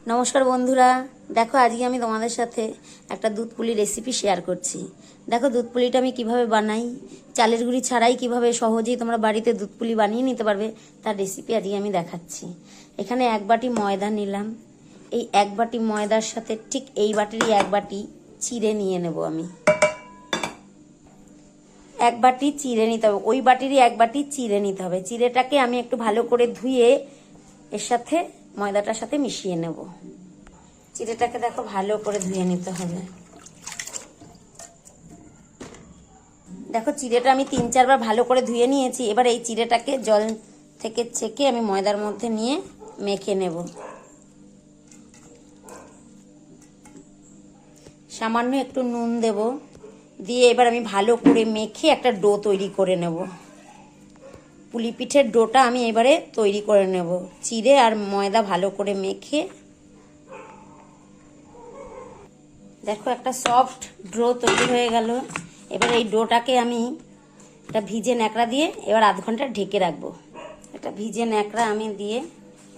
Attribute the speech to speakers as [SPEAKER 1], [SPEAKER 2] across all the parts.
[SPEAKER 1] নমস্কার বন্ধুরা, দেখো আজকে আমি তোমাদের সাথে একটা দুধ পুলি রেসিপি শেয়ার করছি। দেখো দুধ পুলিটা আমি কিভাবে বানাই, চালের গুঁড়ি ছাড়াই কিভাবে সহজেই তোমরা বাড়িতে দুধ পুলি বানিয়ে নিতে পারবে তার রেসিপি আজকে আমি দেখাচ্ছি। এখানে 1 বাটি ময়দা নিলাম। এই 1 বাটি ময়দার সাথে ঠিক এই বাটিরই 1 বাটি চিড়ে নিয়ে নেব আমি। 1 বাটি চিড়ে নিতে হবে, ওই বাটিরই 1 বাটি চিড়ে নিতে হবে। চিড়েটাকে আমি একটু ভালো করে ধুয়ে এর সাথে ময়দাটার সাথে মিশিয়ে নেব। চিড়েটাকে দেখো ভালো করে ধুয়ে নিতে হবে। দেখো চিড়েটা আমি 3-4 বার ভালো করে ধুয়ে নিয়েছি। এবার এই চিড়েটাকে জল থেকে ছেঁকে আমি ময়দার মধ্যে নিয়ে মেখে নেব। সামান্য একটু নুন দেব, দিয়ে এবার আমি ভালো করে মেখে একটা ডো তৈরি করে নেব। পুলি পিঠের ডোটা আমি এবারে তৈরি করে নেব। চিড়ে আর ময়দা ভালো করে মেখে দেখো একটা সফট ডো তৈরি হয়ে গেল। এবার এই ডোটাকে আমি একটা ভিজে ন্যাকড়া দিয়ে এবার আধ ঘন্টা ঢেকে রাখবো। একটা ভিজে ন্যাকড়া আমি দিয়ে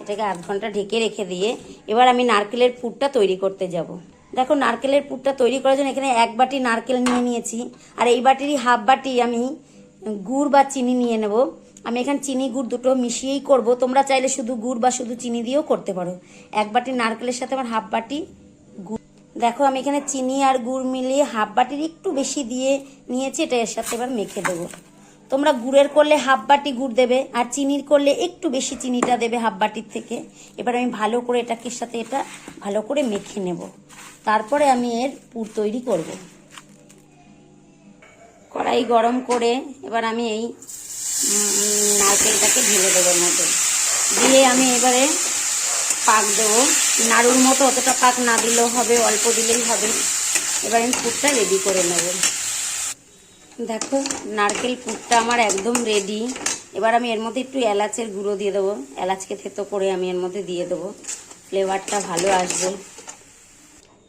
[SPEAKER 1] এটাকে আধ ঘন্টা ঢেকে রেখে দিয়ে এবার আমি নারকেলের পুরটা তৈরি করতে যাব। দেখো নারকেলের পুরটা তৈরি করার জন্য এখানে 1 বাটি নারকেল নিয়ে নিয়েছি, আর এই বাটিরই হাফ বাটি আমি গুড় বা চিনি নিয়ে নেব। আমি এখানে চিনি গুড় দুটো মিশিয়েই করব, তোমরা চাইলে শুধু গুড় বা শুধু চিনি দিয়েও করতে পারো। 1 বাটি নারকেলের সাথে আমার হাফ বাটি গুড়। দেখো আমি এখানে চিনি আর গুড় মিলিয়ে হাফ বাটির একটু বেশি দিয়ে নিয়েছি। এটা এর সাথে এবার মেখে দেবো। তোমরা গুড়ের করলে হাফ বাটি গুড় দেবে, আর চিনির করলে একটু বেশি চিনিটা দেবে হাফ বাটির থেকে। এবার আমি ভালো করে এটাকে সাথে এটা ভালো করে মেখে নেব। তারপরে আমি এর পুর তৈরি করব। কড়াই গরম করে এবার আমি এই নারকেলটাকে ঢেলে দেবো মধ্যে দিয়ে আমি এবারে পাক দেবো। নাড়ুর মতো অতটা পাক না দিলেও হবে, অল্প দিলেই হবে। এবার আমি পুরটা রেডি করে নেব। দেখো নারকেল পুরটা আমার একদম রেডি। এবার আমি এর মধ্যে একটু এলাচের গুঁড়ো দিয়ে দেবো। এলাচকে থেতো করে আমি এর মধ্যে দিয়ে দেবো, ফ্লেভারটা ভালো আসবে।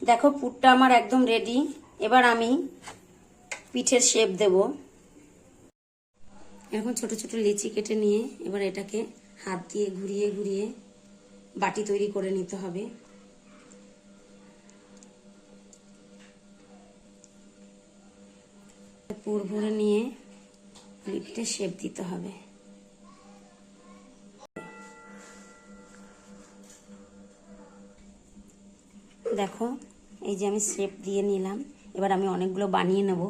[SPEAKER 1] দেখো পুরটা আমার একদম রেডি। এবার আমি পিঠের শেপ দেব। এরকম ছোট ছোট লিচি কেটে নিয়ে এবার এটাকে হাত দিয়ে ঘুরিয়ে ঘুরিয়ে বাটি তৈরি করে নিতে হবে। পুর ভরে নিয়ে পিঠের শেপ দিতে হবে। দেখো এই যে আমি শেপ দিয়ে নিলাম। এবার আমি অনেকগুলো বানিয়ে নেব।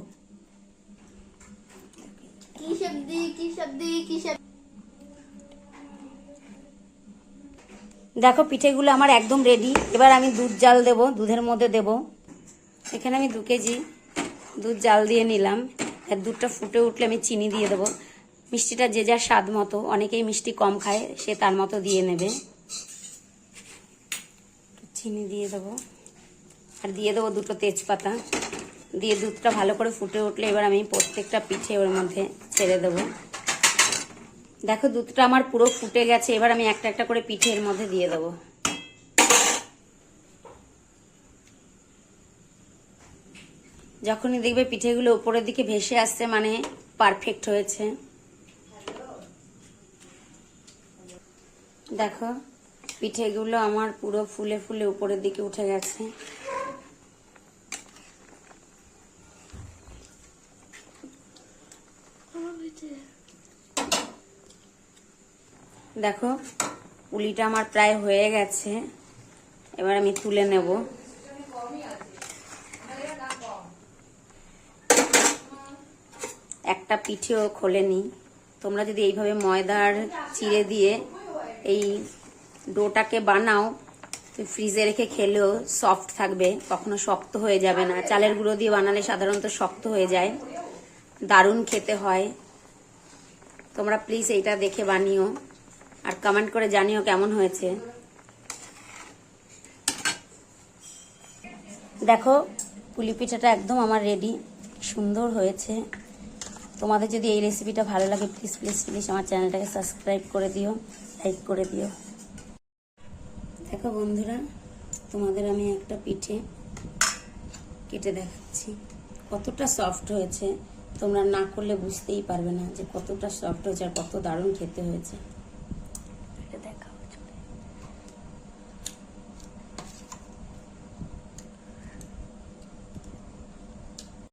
[SPEAKER 1] দেখো পিঠেগুলো আমার একদম রেডি। এবার আমি দুধ জাল দেব, দুধের মধ্যে দেব। এখানে আমি 2 কেজি দুধ জাল দিয়ে নিলাম। আর দুধটা ফুটে উঠলে আমি চিনি দিয়ে দেবো। মিষ্টিটা যে যার স্বাদ মতো, অনেকেই মিষ্টি কম খায়, সে তার মতো দিয়ে নেবে। চিনি দিয়ে দেবো আর দিয়ে দেবো 2টো তেজপাতা। দিয়ে দুধটা ভালো করে ফুটে উঠলে এবার আমি প্রত্যেকটা পিঠে ওর মধ্যে ছেড়ে দেবো। দেখো দুধটা আমার পুরো ফুটে গেছে। এবার আমি একটা একটা করে পিঠে এর মধ্যে দিয়ে দেবো। যখনই দেখবে পিঠেগুলো উপরের দিকে ভেসে আসছে মানে পারফেক্ট হয়েছে। দেখো পিঠেগুলো আমার পুরো ফুলে ফুলে উপরের দিকে উঠে গেছে। দেখো পুলিটা আমার প্রায় হয়ে গেছে। এবার আমি তুলে নেব। একটা পিঠেও খোলেনি। তোমরা যদি এইভাবে ময়দার চিড়ে দিয়ে এই ডোটাকে বানাও, ফ্রিজে রেখে খেলেও সফট থাকবে, কখনো শক্ত হয়ে যাবে না। চালের গুঁড়ো দিয়ে বানালে সাধারণত শক্ত হয়ে যায়, দারুণ খেতে হয়। তোমরা প্লিজ এইটা দেখে বানিও আর কমেন্ট করে জানিও কেমন হয়েছে। দেখো পুলি পিঠাটা একদম আমার রেডি, সুন্দর হয়েছে। তোমাদের যদি এই রেসিপিটা ভালো লাগে প্লিজ প্লিজ প্লিজ আমার চ্যানেলটাকে সাবস্ক্রাইব করে দিও, লাইক করে দিও। দেখো বন্ধুরা, তোমাদের আমি একটা পিঠে কেটে দেখাচ্ছি কতটা সফট হয়েছে। তোমরা না করলে বুঝতেই পারবে না যে কতটা সফট হয়েছে আর কত দারুণ খেতে হয়েছে।